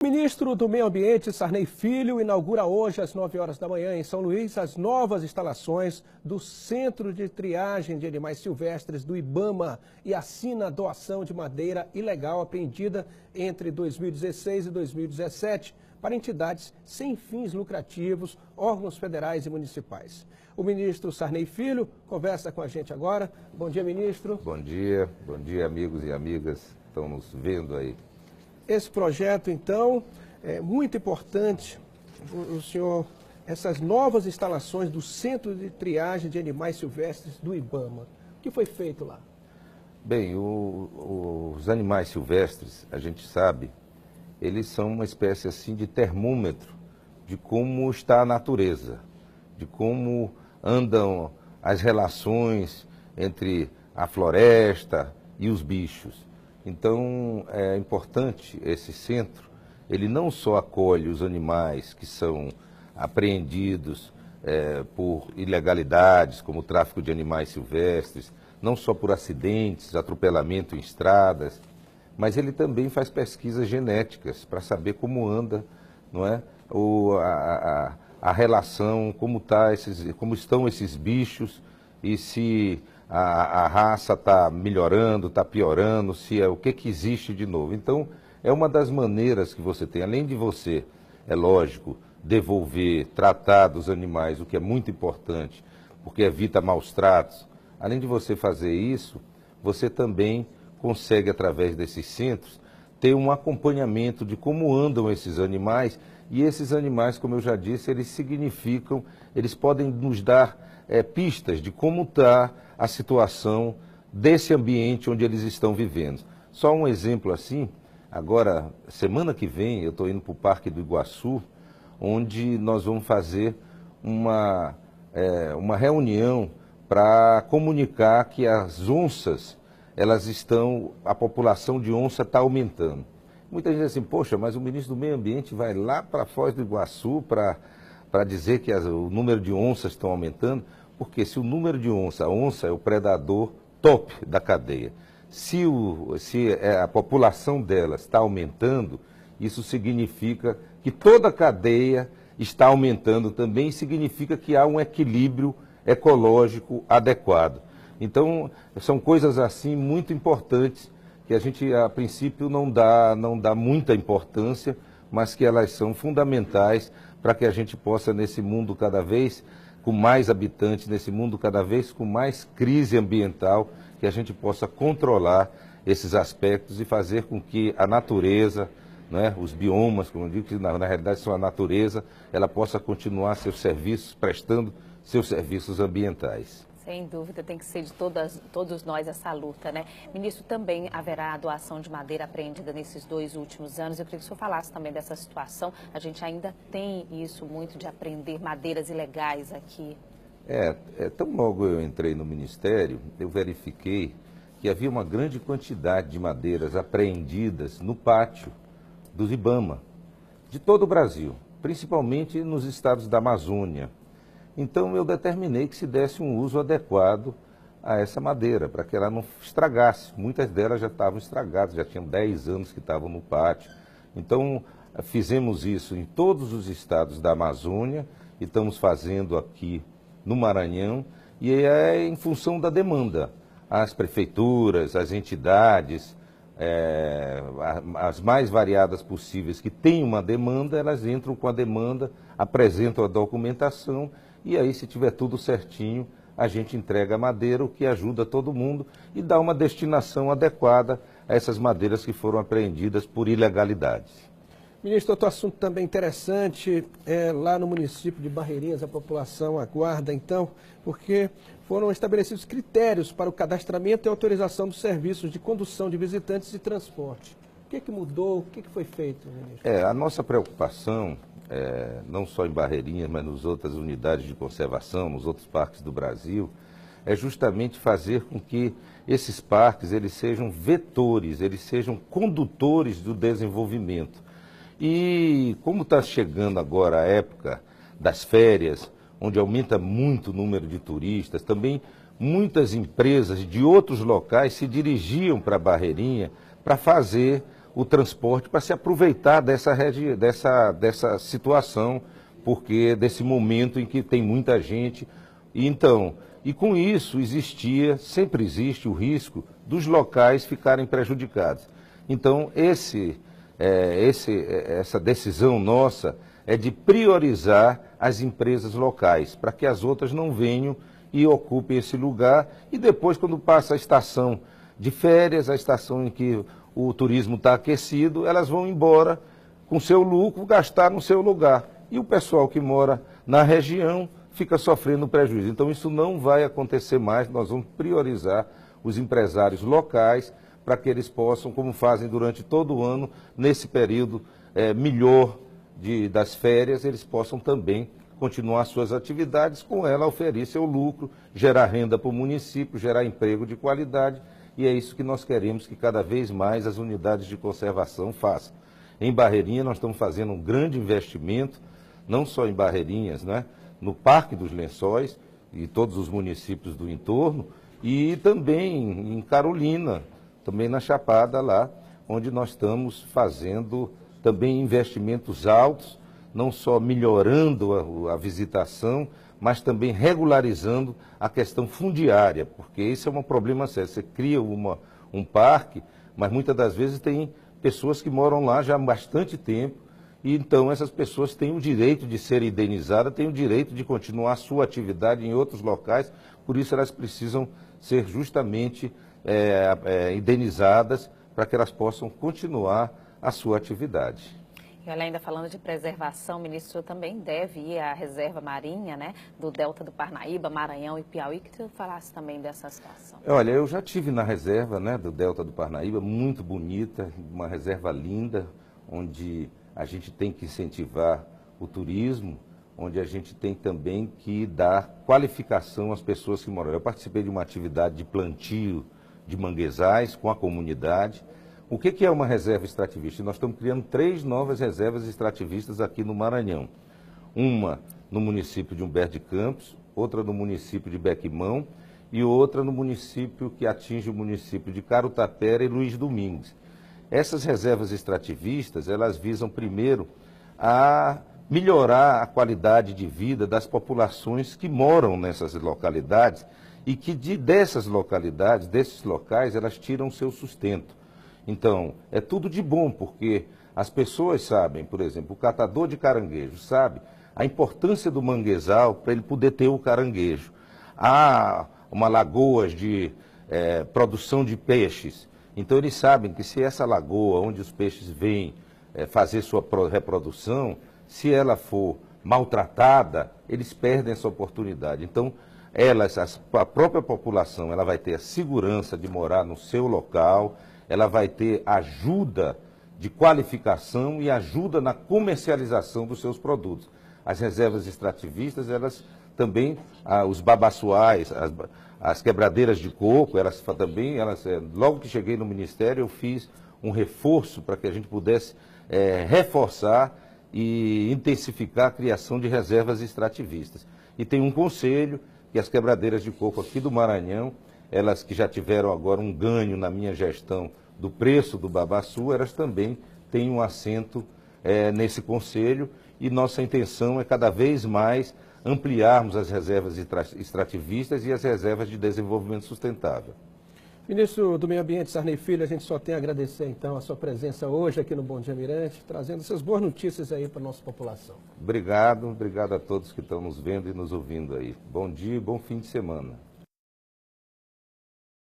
Ministro do Meio Ambiente, Sarney Filho, inaugura hoje às 9 horas da manhã em São Luís as novas instalações do Centro de Triagem de Animais Silvestres do IBAMA e assina a doação de madeira ilegal apreendida entre 2016 e 2017 para entidades sem fins lucrativos, órgãos federais e municipais. O ministro Sarney Filho conversa com a gente agora. Bom dia, ministro. Bom dia amigos e amigas que estão nos vendo aí. Esse projeto, então, é muito importante, o senhor, essas novas instalações do Centro de Triagem de Animais Silvestres do IBAMA. O que foi feito lá? Bem, os animais silvestres, a gente sabe, eles são uma espécie assim de termômetro de como está a natureza, de como andam as relações entre a floresta e os bichos. Então, é importante esse centro, ele não só acolhe os animais que são apreendidos por ilegalidades, como o tráfico de animais silvestres, não só por acidentes, atropelamento em estradas, mas ele também faz pesquisas genéticas para saber como anda, não é? A relação, como estão esses bichos e se a raça está melhorando, está piorando, se é o que existe de novo. Então, é uma das maneiras que você tem, além de você, é lógico, devolver, tratar dos animais, o que é muito importante, porque evita maus tratos. Além de você fazer isso, você também consegue, através desses centros, ter um acompanhamento de como andam esses animais. E esses animais, como eu já disse, eles significam, eles podem nos dar pistas de como está a situação desse ambiente onde eles estão vivendo. Só um exemplo assim, agora, semana que vem, eu estou indo para o Parque do Iguaçu, onde nós vamos fazer uma reunião para comunicar que as onças, a população de onça está aumentando. Muita gente diz assim, poxa, mas o ministro do Meio Ambiente vai lá para a Foz do Iguaçu para dizer que o número de onças estão aumentando, porque se o número de a onça é o predador top da cadeia. Se a população delas está aumentando, isso significa que toda a cadeia está aumentando também, significa que há um equilíbrio ecológico adequado. Então, são coisas assim muito importantes que a gente, a princípio, não dá muita importância, mas que elas são fundamentais para que a gente possa, nesse mundo cada vez com mais habitantes, nesse mundo cada vez com mais crise ambiental, que a gente possa controlar esses aspectos e fazer com que a natureza, né, os biomas, como eu digo, que na realidade são a natureza, ela possa continuar seus serviços, prestando seus serviços ambientais. Sem dúvida, tem que ser de todos nós essa luta, né? Ministro, também haverá a doação de madeira apreendida nesses 2 últimos anos. Eu queria que o senhor falasse também dessa situação. A gente ainda tem isso muito de apreender madeiras ilegais aqui. Tão logo eu entrei no Ministério, eu verifiquei que havia uma grande quantidade de madeiras apreendidas no pátio dos IBAMA, de todo o Brasil, principalmente nos estados da Amazônia. Então eu determinei que se desse um uso adequado a essa madeira, para que ela não estragasse. Muitas delas já estavam estragadas, já tinham 10 anos que estavam no pátio. Então fizemos isso em todos os estados da Amazônia e estamos fazendo aqui no Maranhão, e é em função da demanda. As prefeituras, as entidades, as mais variadas possíveis que têm uma demanda, elas entram com a demanda, apresentam a documentação, e aí, se tiver tudo certinho, a gente entrega a madeira, o que ajuda todo mundo e dá uma destinação adequada a essas madeiras que foram apreendidas por ilegalidades. Ministro, outro assunto também interessante, lá no município de Barreirinhas, a população aguarda, então, porque foram estabelecidos critérios para o cadastramento e autorização dos serviços de condução de visitantes e transporte. O que mudou? O que foi feito, ministro? A nossa preocupação, não só em Barreirinhas, mas nas outras unidades de conservação, nos outros parques do Brasil, é justamente fazer com que esses parques eles sejam vetores, eles sejam condutores do desenvolvimento. E como está chegando agora a época das férias, onde aumenta muito o número de turistas, também muitas empresas de outros locais se dirigiam para Barreirinha para fazer o transporte para se aproveitar dessa situação, porque desse momento em que tem muita gente. E com isso sempre existe o risco dos locais ficarem prejudicados. Então, essa decisão nossa é de priorizar as empresas locais, para que as outras não venham e ocupem esse lugar. E depois, quando passa a estação de férias, a estação em que o turismo está aquecido, elas vão embora com seu lucro, gastar no seu lugar. E o pessoal que mora na região fica sofrendo prejuízo. Então, isso não vai acontecer mais. Nós vamos priorizar os empresários locais para que eles possam, como fazem durante todo o ano, nesse período melhor das férias, eles possam também continuar suas atividades, com ela oferir seu lucro, gerar renda para o município, gerar emprego de qualidade, e é isso que nós queremos que cada vez mais as unidades de conservação façam. Em Barreirinha nós estamos fazendo um grande investimento, não só em Barreirinhas, né, no Parque dos Lençóis e todos os municípios do entorno, e também em Carolina, também na Chapada lá, onde nós estamos fazendo também investimentos altos, não só melhorando a visitação, mas também regularizando a questão fundiária, porque esse é um problema sério. Você cria um parque, mas muitas das vezes tem pessoas que moram lá já há bastante tempo, e então essas pessoas têm o direito de ser indenizadas, têm o direito de continuar a sua atividade em outros locais, por isso elas precisam ser justamente indenizadas para que elas possam continuar a sua atividade. E olha, ainda falando de preservação, ministro, também deve ir à reserva marinha, né, do Delta do Parnaíba, Maranhão e Piauí, que tu falasse também dessa situação. Olha, eu já estive na reserva, né, do Delta do Parnaíba, muito bonita, uma reserva linda, onde a gente tem que incentivar o turismo, onde a gente tem também que dar qualificação às pessoas que moram. Eu participei de uma atividade de plantio de manguezais com a comunidade. O que é uma reserva extrativista? Nós estamos criando 3 novas reservas extrativistas aqui no Maranhão. Uma no município de Humberto de Campos, outra no município de Bequimão e outra no município que atinge o município de Carutapera e Luiz Domingues. Essas reservas extrativistas, elas visam primeiro a melhorar a qualidade de vida das populações que moram nessas localidades e que dessas localidades, desses locais, elas tiram seu sustento. Então, é tudo de bom, porque as pessoas sabem, por exemplo, o catador de caranguejo sabe a importância do manguezal para ele poder ter o caranguejo. Há uma lagoa de produção de peixes, então eles sabem que se essa lagoa, onde os peixes vêm fazer sua reprodução, se ela for maltratada, eles perdem essa oportunidade. Então, a própria população, ela vai ter a segurança de morar no seu local, ela vai ter ajuda de qualificação e ajuda na comercialização dos seus produtos. As reservas extrativistas, elas também, os babaçuais, as quebradeiras de coco, logo que cheguei no Ministério, eu fiz um reforço para que a gente pudesse reforçar e intensificar a criação de reservas extrativistas. E tem um conselho que as quebradeiras de coco aqui do Maranhão, elas que já tiveram agora um ganho na minha gestão do preço do babaçu, elas também têm um assento nesse conselho, e nossa intenção é cada vez mais ampliarmos as reservas extrativistas e as reservas de desenvolvimento sustentável. Ministro do Meio Ambiente, Sarney Filho, a gente só tem a agradecer então a sua presença hoje aqui no Bom Dia Mirante, trazendo essas boas notícias aí para a nossa população. Obrigado a todos que estão nos vendo e nos ouvindo aí. Bom dia e bom fim de semana.